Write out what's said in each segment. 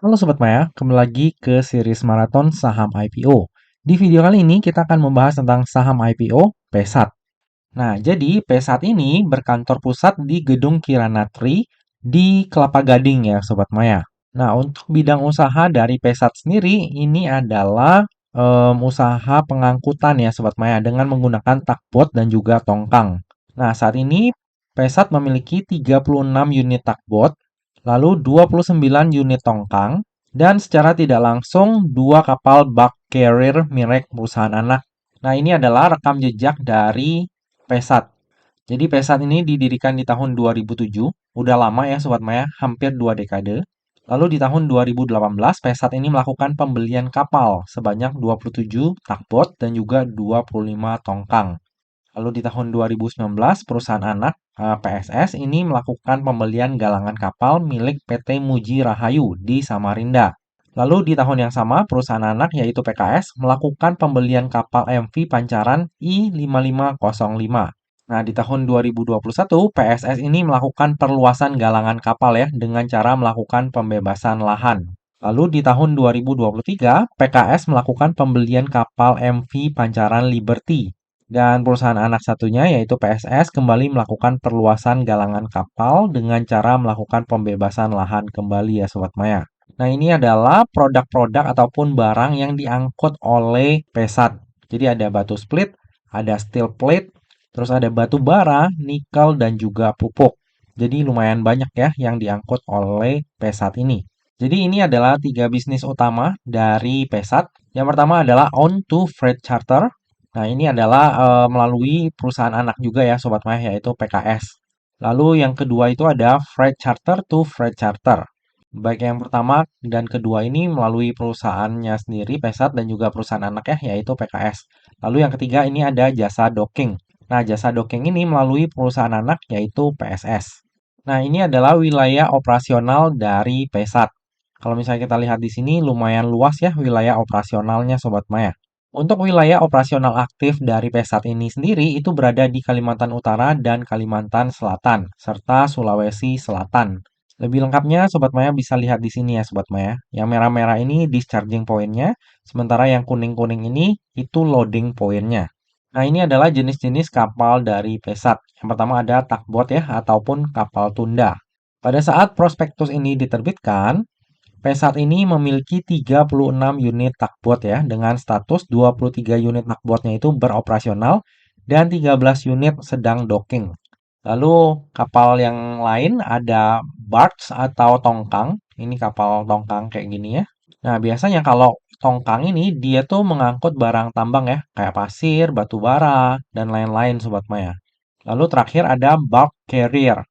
Halo Sobat Maya, kembali lagi ke series maraton saham IPO. Di video kali ini kita akan membahas tentang saham IPO Pesat. Nah, jadi Pesat ini berkantor pusat di Gedung Kirana Tri di Kelapa Gading ya Sobat Maya. Nah, untuk bidang usaha dari Pesat sendiri ini adalah usaha pengangkutan ya Sobat Maya dengan menggunakan takbot dan juga tongkang. Nah, saat ini Pesat memiliki 36 unit takbot, lalu 29 unit tongkang, dan secara tidak langsung 2 kapal bulk carrier milik perusahaan anak. Nah, ini adalah rekam jejak dari Pesat. Jadi Pesat ini didirikan di tahun 2007, udah lama ya Sobat Maya, hampir 2 dekade. Lalu di tahun 2018, Pesat ini melakukan pembelian kapal sebanyak 27 tugboat dan juga 25 tongkang. Lalu di tahun 2019, perusahaan anak PSS ini melakukan pembelian galangan kapal milik PT Muji Rahayu di Samarinda. Lalu di tahun yang sama, perusahaan anak yaitu PKS melakukan pembelian kapal MV Pancaran I5505. Nah, di tahun 2021, PSS ini melakukan perluasan galangan kapal ya dengan cara melakukan pembebasan lahan. Lalu di tahun 2023, PKS melakukan pembelian kapal MV Pancaran Liberty. Dan perusahaan anak satunya yaitu PSS kembali melakukan perluasan galangan kapal dengan cara melakukan pembebasan lahan kembali ya Sobat Maya. Nah, ini adalah produk-produk ataupun barang yang diangkut oleh Pesat. Jadi ada batu split, ada steel plate, terus ada batu bara, nikel, dan juga pupuk. Jadi lumayan banyak ya yang diangkut oleh Pesat ini. Jadi ini adalah 3 bisnis utama dari Pesat. Yang pertama adalah on to freight charter. Nah, ini adalah melalui perusahaan anak juga ya Sobat Maya yaitu PKS. Lalu yang kedua itu ada freight charter to freight charter. Baik yang pertama dan kedua ini melalui perusahaannya sendiri Pesat dan juga perusahaan anak ya yaitu PKS. Lalu yang ketiga ini ada jasa docking. Nah, jasa docking ini melalui perusahaan anak yaitu PSS. Nah, ini adalah wilayah operasional dari Pesat. Kalau misalnya kita lihat di sini lumayan luas ya wilayah operasionalnya Sobat Maya. Untuk wilayah operasional aktif dari Pesat ini sendiri itu berada di Kalimantan Utara dan Kalimantan Selatan, serta Sulawesi Selatan. Lebih lengkapnya Sobat Maya bisa lihat di sini ya Sobat Maya. Yang merah-merah ini discharging point-nya, sementara yang kuning-kuning ini itu loading point-nya. Nah, ini adalah jenis-jenis kapal dari Pesat. Yang pertama ada tugboat ya, ataupun kapal tunda. Pada saat prospektus ini diterbitkan, Pesat ini memiliki 36 unit tugboat ya, dengan status 23 unit tugboatnya itu beroperasional dan 13 unit sedang docking. Lalu kapal yang lain ada barge atau tongkang. Ini kapal tongkang kayak gini ya. Nah, biasanya kalau tongkang ini dia tuh mengangkut barang tambang ya, kayak pasir, batu bara, dan lain-lain Sobat Maya. Lalu terakhir ada bulk carrier.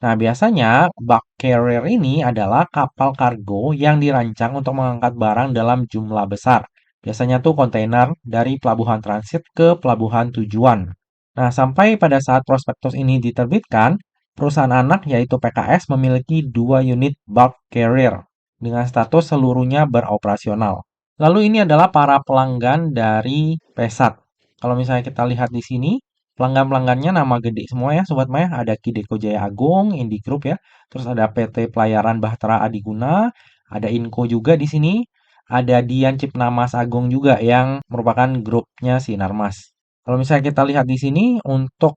Nah, biasanya bulk carrier ini adalah kapal kargo yang dirancang untuk mengangkat barang dalam jumlah besar. Biasanya tuh kontainer dari pelabuhan transit ke pelabuhan tujuan. Nah, sampai pada saat prospektus ini diterbitkan, perusahaan anak yaitu PKS memiliki 2 unit bulk carrier dengan status seluruhnya beroperasional. Lalu ini adalah para pelanggan dari Pesat. Kalau misalnya kita lihat di sini, pelanggan-pelanggannya nama gede semua ya Sobat Maya. Ada Kideko Jaya Agung, Indi Group ya. Terus ada PT Pelayaran Bahtera Adiguna, ada Inco juga di sini. Ada Dian Cipnamas Agung juga yang merupakan grupnya Sinarmas. Kalau misalnya kita lihat di sini untuk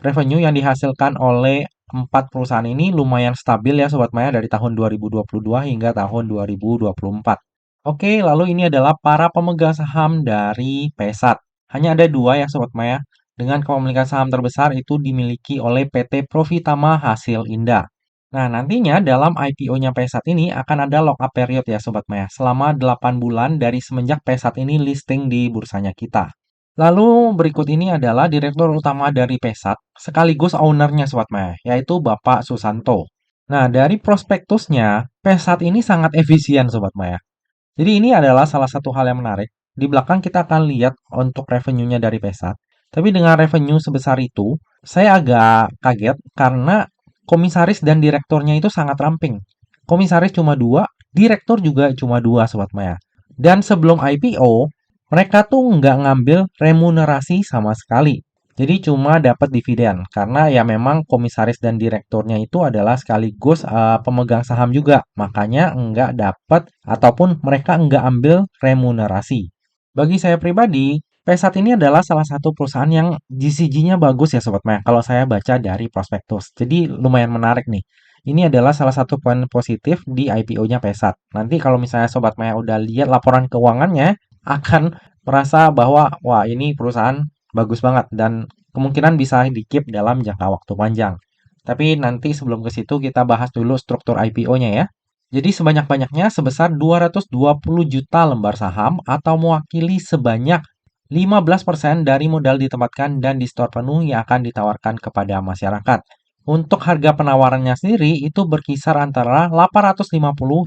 revenue yang dihasilkan oleh 4 perusahaan ini lumayan stabil ya Sobat Maya dari tahun 2022 hingga tahun 2024. Oke, lalu ini adalah para pemegang saham dari Pesat. Hanya ada 2 ya Sobat Maya. Dengan kepemilikan saham terbesar itu dimiliki oleh PT Profitama Hasil Indah. Nah, nantinya dalam IPO-nya Pesat ini akan ada lock-up period ya Sobat Maya, selama 8 bulan dari semenjak Pesat ini listing di bursanya kita. Lalu berikut ini adalah direktur utama dari Pesat, sekaligus ownernya Sobat Maya, yaitu Bapak Susanto. Nah, dari prospektusnya, Pesat ini sangat efisien Sobat Maya. Jadi ini adalah salah satu hal yang menarik. Di belakang kita akan lihat untuk revenue-nya dari Pesat. Tapi dengan revenue sebesar itu, saya agak kaget karena komisaris dan direkturnya itu sangat ramping. Komisaris cuma 2, direktur juga cuma 2, Sobat Maya. Dan sebelum IPO, mereka tuh nggak ngambil remunerasi sama sekali. Jadi cuma dapat dividen karena ya memang komisaris dan direkturnya itu adalah sekaligus pemegang saham juga. Makanya enggak dapat ataupun mereka enggak ambil remunerasi. Bagi saya pribadi, Pesat ini adalah salah satu perusahaan yang GCG-nya bagus ya Sobat Maya. Kalau saya baca dari prospektus. Jadi lumayan menarik nih. Ini adalah salah satu poin positif di IPO-nya Pesat. Nanti kalau misalnya Sobat Maya udah lihat laporan keuangannya, akan merasa bahwa wah ini perusahaan bagus banget dan kemungkinan bisa di-keep dalam jangka waktu panjang. Tapi nanti sebelum ke situ kita bahas dulu struktur IPO-nya ya. Jadi sebanyak-banyaknya sebesar 220 juta lembar saham atau mewakili sebanyak 15% dari modal ditempatkan dan di store penuh yang akan ditawarkan kepada masyarakat. Untuk harga penawarannya sendiri itu berkisar antara 850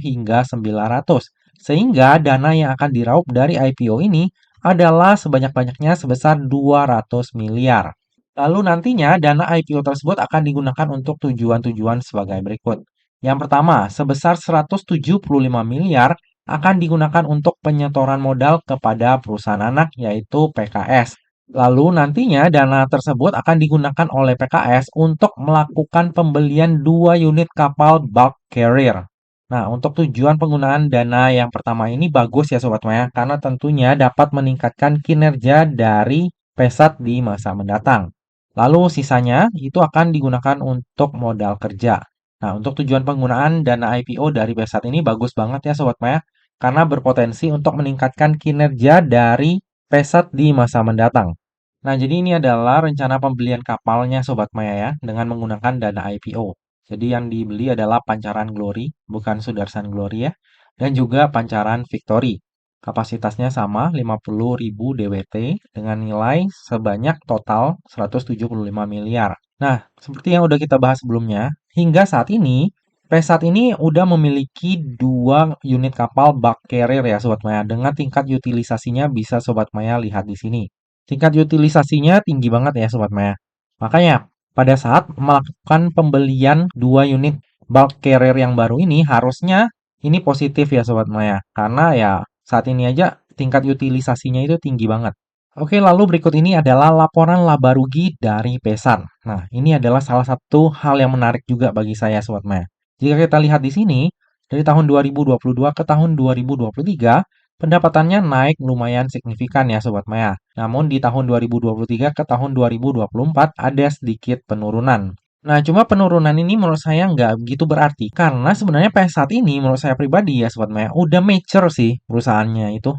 hingga 900. Sehingga dana yang akan diraup dari IPO ini adalah sebanyak-banyaknya sebesar 200 miliar. Lalu nantinya dana IPO tersebut akan digunakan untuk tujuan-tujuan sebagai berikut. Yang pertama, sebesar 175 miliar akan digunakan untuk penyetoran modal kepada perusahaan anak yaitu PKS. Lalu nantinya dana tersebut akan digunakan oleh PKS untuk melakukan pembelian 2 unit kapal bulk carrier. Nah, untuk tujuan penggunaan dana yang pertama ini bagus ya Sobat Maya, karena tentunya dapat meningkatkan kinerja dari Pesat di masa mendatang. Lalu sisanya itu akan digunakan untuk modal kerja. Nah, untuk tujuan penggunaan dana IPO dari Pesat ini bagus banget ya Sobat Maya, karena berpotensi untuk meningkatkan kinerja dari Pesat di masa mendatang. Nah, jadi ini adalah rencana pembelian kapalnya Sobat Maya ya, dengan menggunakan dana IPO. Jadi yang dibeli adalah Pancaran Glory, bukan Sudarsan Glory ya, dan juga Pancaran Victory. Kapasitasnya sama 50.000 DWT dengan nilai sebanyak total 175 miliar. Nah, seperti yang udah kita bahas sebelumnya, hingga saat ini Pesat ini udah memiliki 2 unit kapal bulk carrier ya Sobat Maya, dengan tingkat utilisasinya bisa Sobat Maya lihat di sini. Tingkat utilisasinya tinggi banget ya Sobat Maya. Makanya pada saat melakukan pembelian 2 unit bulk carrier yang baru ini harusnya ini positif ya Sobat Maya. Karena ya saat ini aja tingkat utilisasinya itu tinggi banget. Oke, lalu berikut ini adalah laporan laba rugi dari Pesat. Nah, ini adalah salah satu hal yang menarik juga bagi saya Sobat Maya. Jika kita lihat di sini, dari tahun 2022 ke tahun 2023, pendapatannya naik lumayan signifikan ya Sobat Maya. Namun di tahun 2023 ke tahun 2024 ada sedikit penurunan. Nah, cuma penurunan ini menurut saya nggak begitu berarti. Karena sebenarnya saat ini menurut saya pribadi ya Sobat Maya, udah mature sih perusahaannya itu.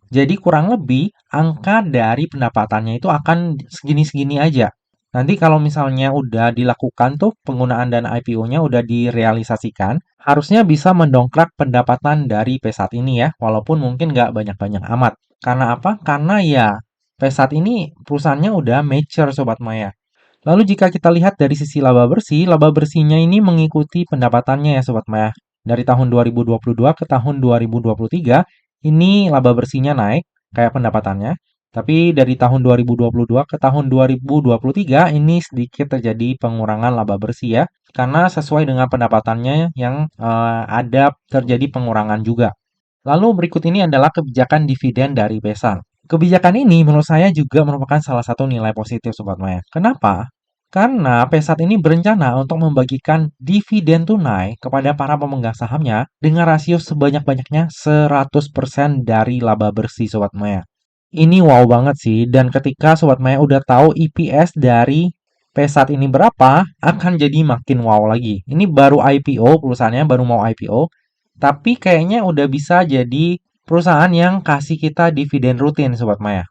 Jadi kurang lebih angka dari pendapatannya itu akan segini-segini aja. Nanti kalau misalnya udah dilakukan tuh penggunaan dana IPO-nya udah direalisasikan, harusnya bisa mendongkrak pendapatan dari Pesat ini ya, walaupun mungkin nggak banyak-banyak amat. Karena apa? Karena ya Pesat ini perusahaannya udah mature Sobat Maya. Lalu jika kita lihat dari sisi laba bersihnya ini mengikuti pendapatannya ya Sobat Maya. Dari tahun 2022 ke tahun 2023, ini laba bersihnya naik kayak pendapatannya. Tapi dari tahun 2022 ke tahun 2023 ini sedikit terjadi pengurangan laba bersih ya. Karena sesuai dengan pendapatannya yang ada terjadi pengurangan juga. Lalu berikut ini adalah kebijakan dividen dari Pesang. Kebijakan ini menurut saya juga merupakan salah satu nilai positif Sobat Maya. Kenapa? Karena Pesat ini berencana untuk membagikan dividen tunai kepada para pemegang sahamnya dengan rasio sebanyak-banyaknya 100% dari laba bersih Sobat Maya. Ini wow banget sih, dan ketika Sobat Maya udah tahu EPS dari Pesat ini berapa, akan jadi makin wow lagi. Ini baru IPO, perusahaannya baru mau IPO, tapi kayaknya udah bisa jadi perusahaan yang kasih kita dividen rutin Sobat Maya.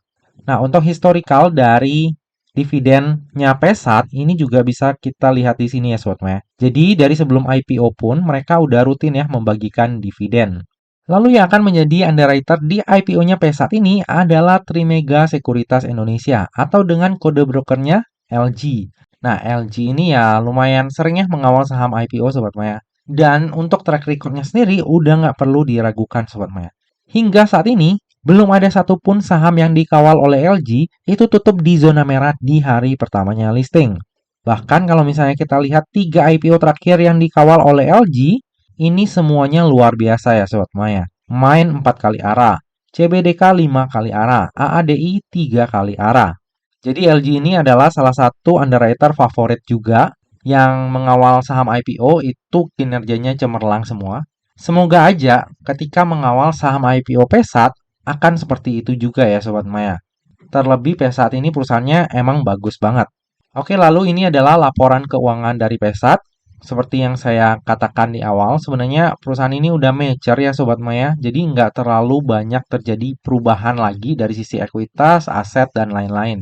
Nah, untuk historical dari dividennya Pesat ini juga bisa kita lihat di sini ya Sobat Maya. Jadi dari sebelum IPO pun mereka udah rutin ya membagikan dividen. Lalu yang akan menjadi underwriter di IPO-nya Pesat ini adalah Trimega Sekuritas Indonesia atau dengan kode brokernya LG. Nah, LG ini ya lumayan sering ya mengawal saham IPO Sobat Maya. Dan untuk track record-nya sendiri udah nggak perlu diragukan Sobat Maya. Hingga saat ini, belum ada satupun saham yang dikawal oleh LG itu tutup di zona merah di hari pertamanya listing. Bahkan kalau misalnya kita lihat 3 IPO terakhir yang dikawal oleh LG, ini semuanya luar biasa ya Sobat Maya. Main 4 kali arah, CBDK 5 kali arah, AADI 3 kali arah. Jadi LG ini adalah salah satu underwriter favorit juga yang mengawal saham IPO itu kinerjanya cemerlang semua. Semoga aja ketika mengawal saham IPO Pesat akan seperti itu juga ya Sobat Maya. Terlebih Pesat ini perusahaannya emang bagus banget. Oke, lalu ini adalah laporan keuangan dari Pesat. Seperti yang saya katakan di awal, sebenarnya perusahaan ini udah mature ya Sobat Maya. Jadi nggak terlalu banyak terjadi perubahan lagi dari sisi ekuitas, aset, dan lain-lain.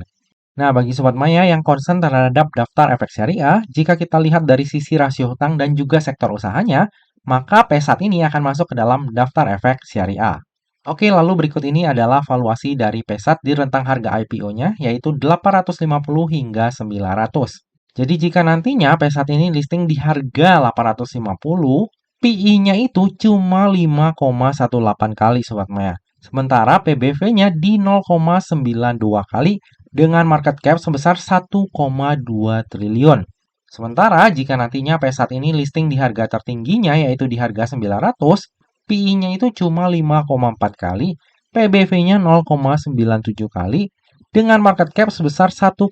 Nah, bagi Sobat Maya yang concern terhadap daftar efek syariah, jika kita lihat dari sisi rasio hutang dan juga sektor usahanya, maka Pesat ini akan masuk ke dalam daftar efek syariah. Oke, lalu berikut ini adalah valuasi dari Pesat di rentang harga IPO-nya, yaitu 850 hingga 900. Jadi jika nantinya Pesat ini listing di harga 850, PI-nya itu cuma 5,18 kali Sobat Maya. Sementara PBV-nya di 0,92 kali dengan market cap sebesar 1,2 triliun. Sementara jika nantinya Pesat ini listing di harga tertingginya yaitu di harga 900, PI-nya itu cuma 5,4 kali, PBV-nya 0,97 kali dengan market cap sebesar 1,3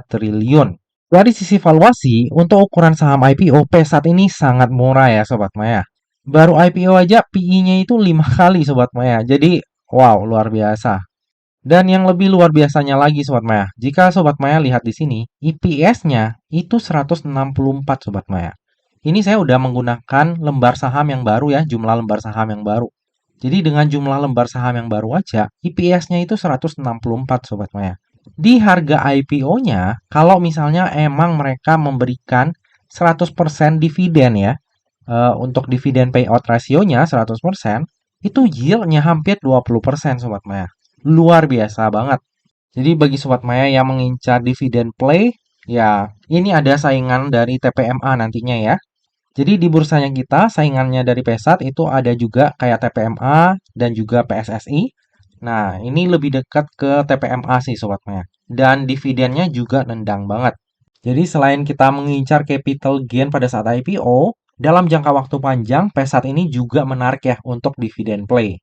triliun. Dari sisi valuasi, untuk ukuran saham IPO, Pesat ini sangat murah ya Sobat Maya. Baru IPO aja PI-nya itu 5 kali Sobat Maya. Jadi, wow, luar biasa. Dan yang lebih luar biasanya lagi Sobat Maya, jika Sobat Maya lihat di sini, EPS-nya itu 164 Sobat Maya. Ini saya udah menggunakan lembar saham yang baru ya, jumlah lembar saham yang baru. Jadi dengan jumlah lembar saham yang baru aja, EPS-nya itu 164 Sobat Maya. Di harga IPO-nya, kalau misalnya emang mereka memberikan 100% dividen ya, untuk dividen payout rasionya 100%, itu yield-nya hampir 20% Sobat Maya. Luar biasa banget. Jadi bagi Sobat Maya yang mengincar dividen play, ya ini ada saingan dari TPMA nantinya ya. Jadi di bursanya kita, saingannya dari Pesat itu ada juga kayak TPMA dan juga PSSI. Nah, ini lebih dekat ke TPMA sih Sobat Maya. Dan dividennya juga nendang banget. Jadi selain kita mengincar capital gain pada saat IPO, dalam jangka waktu panjang, Pesat ini juga menarik ya untuk dividen play.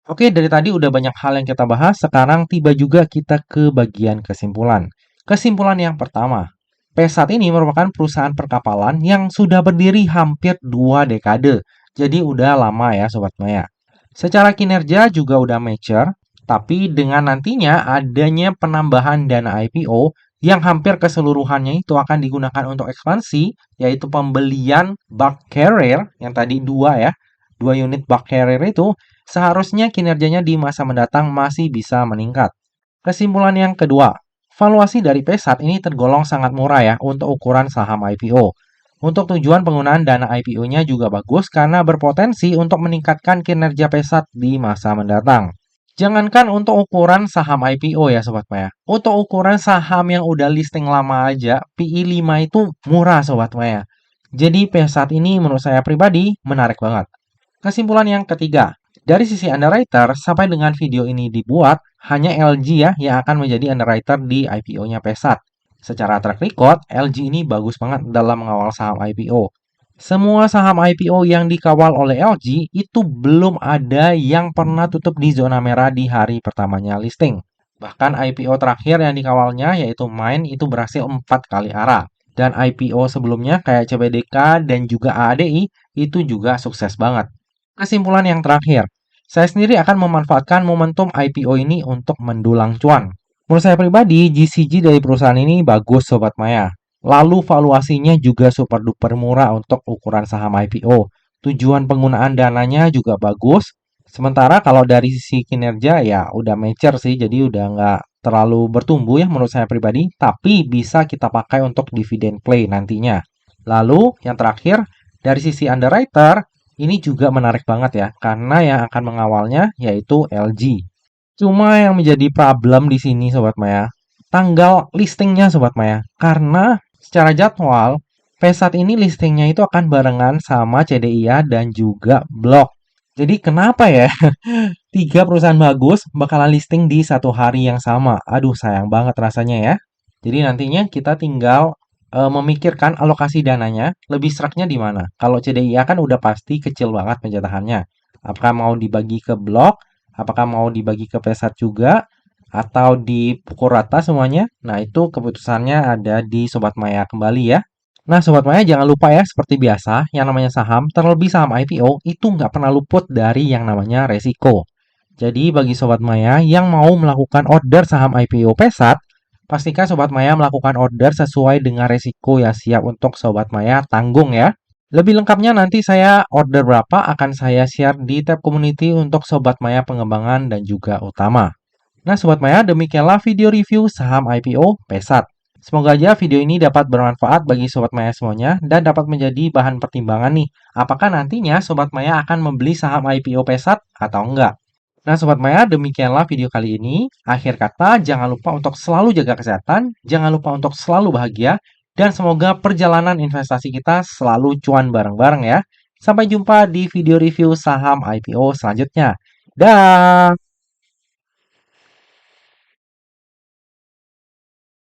Oke, dari tadi udah banyak hal yang kita bahas, sekarang tiba juga kita ke bagian kesimpulan. Kesimpulan yang pertama, Pesat ini merupakan perusahaan perkapalan yang sudah berdiri hampir 2 dekade. Jadi udah lama ya Sobat Maya. Secara kinerja juga udah mature, tapi dengan nantinya adanya penambahan dana IPO yang hampir keseluruhannya itu akan digunakan untuk ekspansi, yaitu pembelian bulk carrier yang tadi dua unit bulk carrier itu, seharusnya kinerjanya di masa mendatang masih bisa meningkat. Kesimpulan yang kedua, valuasi dari Pesat ini tergolong sangat murah ya untuk ukuran saham IPO. Untuk tujuan penggunaan dana IPO-nya juga bagus karena berpotensi untuk meningkatkan kinerja Pesat di masa mendatang. Jangankan untuk ukuran saham IPO ya Sobat Maya. Untuk ukuran saham yang udah listing lama aja, PI 5 itu murah Sobat Maya. Jadi Pesat ini menurut saya pribadi menarik banget. Kesimpulan yang ketiga, dari sisi underwriter sampai dengan video ini dibuat, hanya LG ya yang akan menjadi underwriter di IPO-nya Pesat. Secara track record, LG ini bagus banget dalam mengawal saham IPO. Semua saham IPO yang dikawal oleh LG itu belum ada yang pernah tutup di zona merah di hari pertamanya listing. Bahkan IPO terakhir yang dikawalnya yaitu Main itu berhasil 4 kali arah. Dan IPO sebelumnya kayak CBDK dan juga AADI itu juga sukses banget. Kesimpulan yang terakhir, saya sendiri akan memanfaatkan momentum IPO ini untuk mendulang cuan. Menurut saya pribadi, GCG dari perusahaan ini bagus Sobat Maya. Lalu valuasinya juga super duper murah untuk ukuran saham IPO. Tujuan penggunaan dananya juga bagus. Sementara kalau dari sisi kinerja ya udah mature sih, jadi udah nggak terlalu bertumbuh ya menurut saya pribadi. Tapi bisa kita pakai untuk dividen play nantinya. Lalu yang terakhir, dari sisi underwriter, ini juga menarik banget ya, karena yang akan mengawalnya yaitu LG. Cuma yang menjadi problem di sini Sobat Maya, tanggal listingnya Sobat Maya. Karena secara jadwal, Pesat ini listingnya itu akan barengan sama CDIA dan juga Blok. Jadi kenapa ya tiga perusahaan bagus bakalan listing di satu hari yang sama? Aduh sayang banget rasanya ya. Jadi nantinya kita tinggal memikirkan alokasi dananya, lebih seraknya di mana. Kalau CDIA kan udah pasti kecil banget penjatahannya. Apakah mau dibagi ke Blok? Apakah mau dibagi ke Pesat juga? atau dipukul rata semuanya? Nah, itu keputusannya ada di Sobat Maya kembali ya. Nah, Sobat Maya jangan lupa ya, seperti biasa, yang namanya saham, terlebih saham IPO, itu nggak pernah luput dari yang namanya resiko. Jadi, bagi Sobat Maya yang mau melakukan order saham IPO Pesat, pastikan Sobat Maya melakukan order sesuai dengan resiko yang siap untuk Sobat Maya tanggung ya. Lebih lengkapnya nanti saya order berapa akan saya share di tab community untuk Sobat Maya pengembangan dan juga utama. Nah, Sobat Maya, demikianlah video review saham IPO Pesat. Semoga aja video ini dapat bermanfaat bagi Sobat Maya semuanya dan dapat menjadi bahan pertimbangan nih. Apakah nantinya Sobat Maya akan membeli saham IPO Pesat atau enggak? Nah, Sobat Maya, demikianlah video kali ini. Akhir kata, jangan lupa untuk selalu jaga kesehatan, jangan lupa untuk selalu bahagia, dan semoga perjalanan investasi kita selalu cuan bareng-bareng ya. Sampai jumpa di video review saham IPO selanjutnya. Dah!